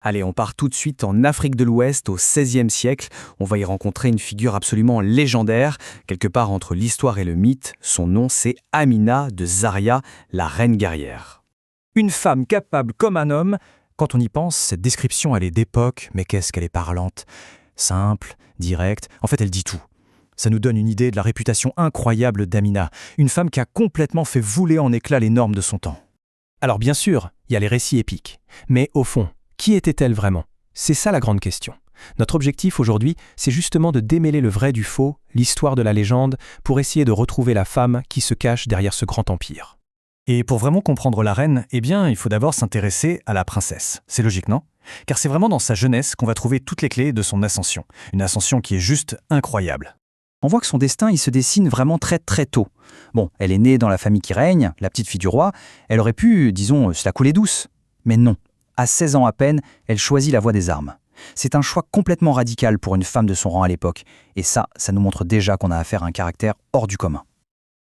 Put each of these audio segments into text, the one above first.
Allez, on part tout de suite en Afrique de l'Ouest au XVIe siècle. On va y rencontrer une figure absolument légendaire, quelque part entre l'histoire et le mythe. Son nom, c'est Amina de Zaria, la reine guerrière. Une femme capable comme un homme. Quand on y pense, cette description, elle est d'époque, mais qu'est-ce qu'elle est parlante. Simple, directe, en fait elle dit tout. Ça nous donne une idée de la réputation incroyable d'Amina, une femme qui a complètement fait voler en éclats les normes de son temps. Alors bien sûr, il y a les récits épiques, mais au fond, qui était-elle vraiment? C'est ça la grande question. Notre objectif aujourd'hui, c'est justement de démêler le vrai du faux, l'histoire de la légende, pour essayer de retrouver la femme qui se cache derrière ce grand empire. Et pour vraiment comprendre la reine, il faut d'abord s'intéresser à la princesse. C'est logique, non? Car c'est vraiment dans sa jeunesse qu'on va trouver toutes les clés de son ascension. Une ascension qui est juste incroyable. On voit que son destin, il se dessine vraiment très très tôt. Bon, elle est née dans la famille qui règne, la petite fille du roi. Elle aurait pu, disons, se la couler douce. Mais non. À 16 ans à peine, elle choisit la voie des armes. C'est un choix complètement radical pour une femme de son rang à l'époque. Et ça nous montre déjà qu'on a affaire à un caractère hors du commun.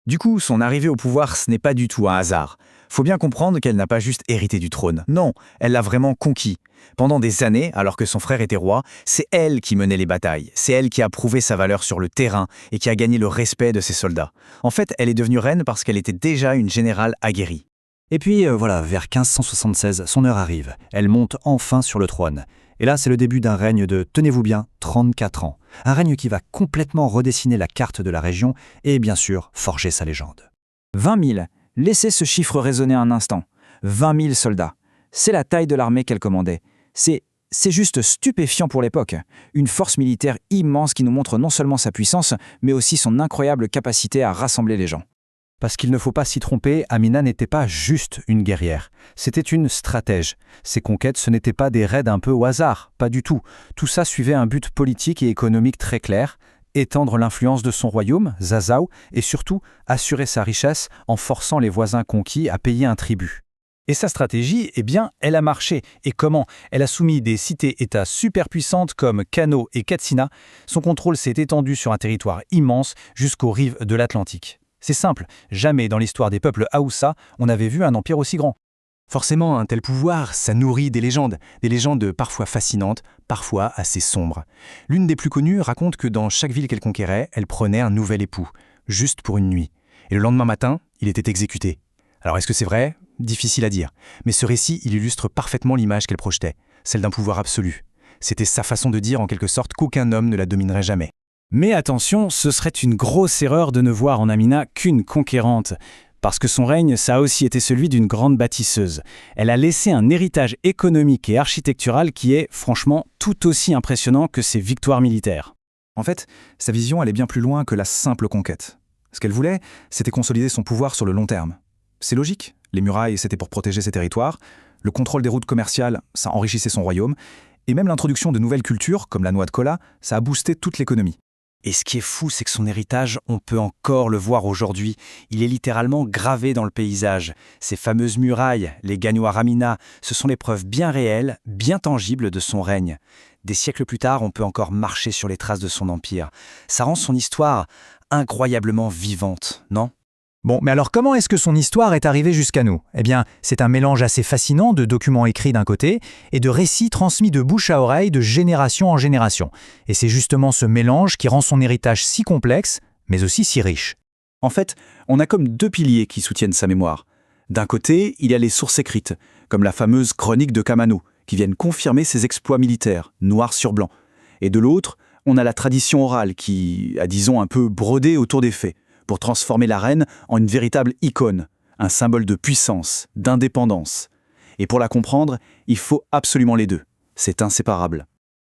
Du coup, son arrivée au pouvoir, ce n'est pas du tout un hasard. Faut bien comprendre qu'elle n'a pas juste hérité du trône. Non, elle l'a vraiment conquis. Pendant des années, alors que son frère était roi, c'est elle qui menait les batailles. C'est elle qui a prouvé sa valeur sur le terrain et qui a gagné le respect de ses soldats. En fait, elle est devenue reine parce qu'elle était déjà une générale aguerrie. Et puis voilà, vers 1576, son heure arrive. Elle monte enfin sur le trône. Et là, c'est le début d'un règne de, tenez-vous bien, 34 ans. Un règne qui va complètement redessiner la carte de la région et bien sûr, forger sa légende. 20 000. Laissez ce chiffre résonner un instant. 20 000 soldats. C'est la taille de l'armée qu'elle commandait. C'est juste stupéfiant pour l'époque. Une force militaire immense qui nous montre non seulement sa puissance, mais aussi son incroyable capacité à rassembler les gens. Parce qu'il ne faut pas s'y tromper, Amina n'était pas juste une guerrière. C'était une stratège. Ses conquêtes, ce n'étaient pas des raids un peu au hasard, pas du tout. Tout ça suivait un but politique et économique très clair, étendre l'influence de son royaume, Zazaou, et surtout assurer sa richesse en forçant les voisins conquis à payer un tribut. Et sa stratégie, elle a marché. Et comment? Elle a soumis des cités-États superpuissantes comme Kano et Katsina. Son contrôle s'est étendu sur un territoire immense jusqu'aux rives de l'Atlantique. C'est simple, jamais dans l'histoire des peuples Haoussa, on n'avait vu un empire aussi grand. Forcément, un tel pouvoir, ça nourrit des légendes parfois fascinantes, parfois assez sombres. L'une des plus connues raconte que dans chaque ville qu'elle conquérait, elle prenait un nouvel époux, juste pour une nuit. Et le lendemain matin, il était exécuté. Alors est-ce que c'est vrai? Difficile à dire. Mais ce récit, il illustre parfaitement l'image qu'elle projetait, celle d'un pouvoir absolu. C'était sa façon de dire en quelque sorte qu'aucun homme ne la dominerait jamais. Mais attention, ce serait une grosse erreur de ne voir en Amina qu'une conquérante. Parce que son règne, ça a aussi été celui d'une grande bâtisseuse. Elle a laissé un héritage économique et architectural qui est, franchement, tout aussi impressionnant que ses victoires militaires. En fait, sa vision allait bien plus loin que la simple conquête. Ce qu'elle voulait, c'était consolider son pouvoir sur le long terme. C'est logique, les murailles, c'était pour protéger ses territoires, le contrôle des routes commerciales, ça enrichissait son royaume, et même l'introduction de nouvelles cultures, comme la noix de cola, ça a boosté toute l'économie. Et ce qui est fou, c'est que son héritage, on peut encore le voir aujourd'hui. Il est littéralement gravé dans le paysage. Ces fameuses murailles, les gagnoirs Amina, ce sont les preuves bien réelles, bien tangibles de son règne. Des siècles plus tard, on peut encore marcher sur les traces de son empire. Ça rend son histoire incroyablement vivante, non ? Bon, mais alors comment est-ce que son histoire est arrivée jusqu'à nous? C'est un mélange assez fascinant de documents écrits d'un côté et de récits transmis de bouche à oreille de génération en génération. Et c'est justement ce mélange qui rend son héritage si complexe, mais aussi si riche. En fait, on a comme deux piliers qui soutiennent sa mémoire. D'un côté, il y a les sources écrites, comme la fameuse chronique de Kamano, qui viennent confirmer ses exploits militaires, noir sur blanc. Et de l'autre, on a la tradition orale qui a, disons, un peu brodé autour des faits, pour transformer la reine en une véritable icône, un symbole de puissance, d'indépendance. Et pour la comprendre, il faut absolument les deux. C'est inséparable.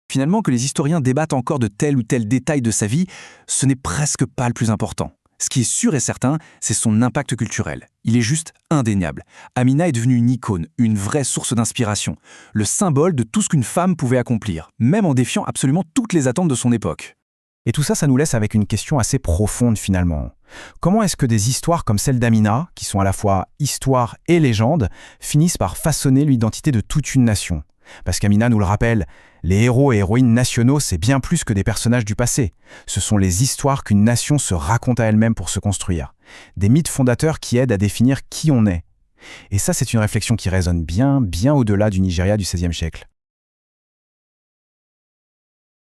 Finalement, que les historiens débattent encore de tel ou tel détail de sa vie, ce n'est presque pas le plus important. Ce qui est sûr et certain, c'est son impact culturel. Il est juste indéniable. Amina est devenue une icône, une vraie source d'inspiration, le symbole de tout ce qu'une femme pouvait accomplir, même en défiant absolument toutes les attentes de son époque. Et tout ça, ça nous laisse avec une question assez profonde finalement. Comment est-ce que des histoires comme celle d'Amina, qui sont à la fois histoire et légende, finissent par façonner l'identité de toute une nation? Parce qu'Amina nous le rappelle, les héros et héroïnes nationaux, c'est bien plus que des personnages du passé. Ce sont les histoires qu'une nation se raconte à elle-même pour se construire. Des mythes fondateurs qui aident à définir qui on est. Et ça, c'est une réflexion qui résonne bien au-delà du Nigeria du XVIe siècle.